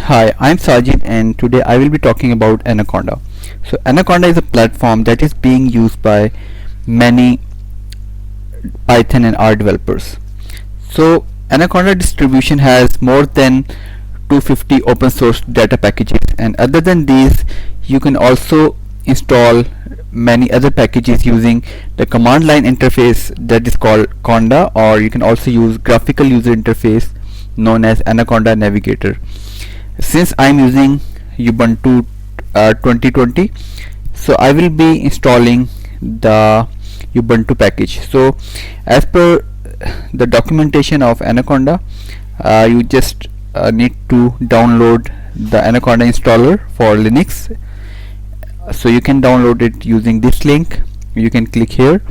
Hi, I'm Sajid and today I will be talking about Anaconda. So Anaconda is a platform that is being used by many Python and R developers. So Anaconda distribution has more than 250 open source data packages, and other than these you can also install many other packages using the command line interface that is called Conda, or you can also use graphical user interface known as Anaconda Navigator. Since I'm using Ubuntu 2020, so I will be installing the Ubuntu package. So as per the documentation of Anaconda, you just need to download the Anaconda installer for Linux. So you can download it using this link. You can click here,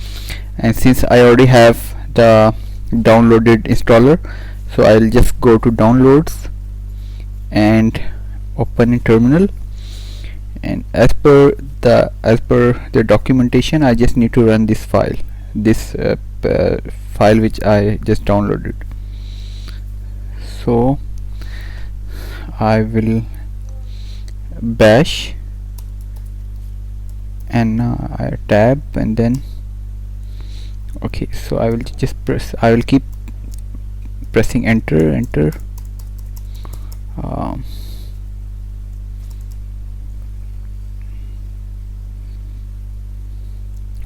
and since I already have the downloaded installer, so I'll just go to downloads and open in terminal, and as per the documentation I just need to run this file, file which I just downloaded. So I will bash and I tab, and then okay, so I will keep pressing enter.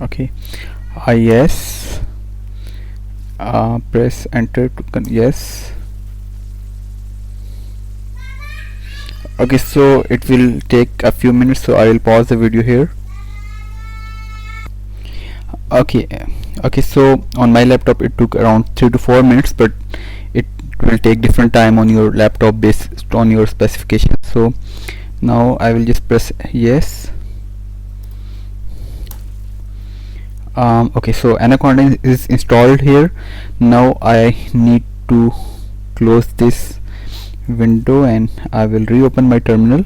Okay, yes, press enter to yes. Okay, so it will take a few minutes, so I will pause the video here. Okay, so on my laptop it took around 3 to 4 minutes, but it will take different time on your laptop based on your specifications. So now I will just press yes. Okay, so Anaconda is installed here. Now I need to close this window and I will reopen my terminal.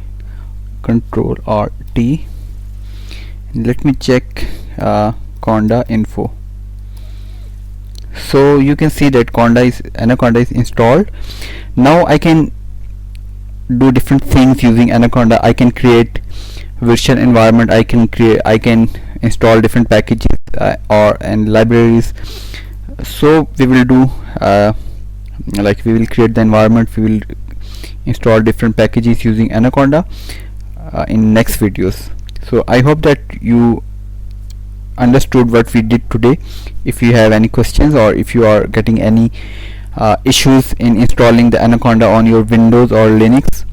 Control RT. Let me check Conda info. So you can see that Anaconda is installed. Now I can do different things using Anaconda. I can create virtual environment. I can install different packages and libraries. So we will do we will create the environment. We will install different packages using Anaconda in next videos. So I hope that you understood what we did today. If you have any questions, or if you are getting any issues in installing the Anaconda on your Windows or Linux,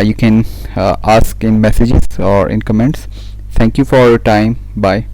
you can ask in messages or in comments. Thank you for your time. Bye.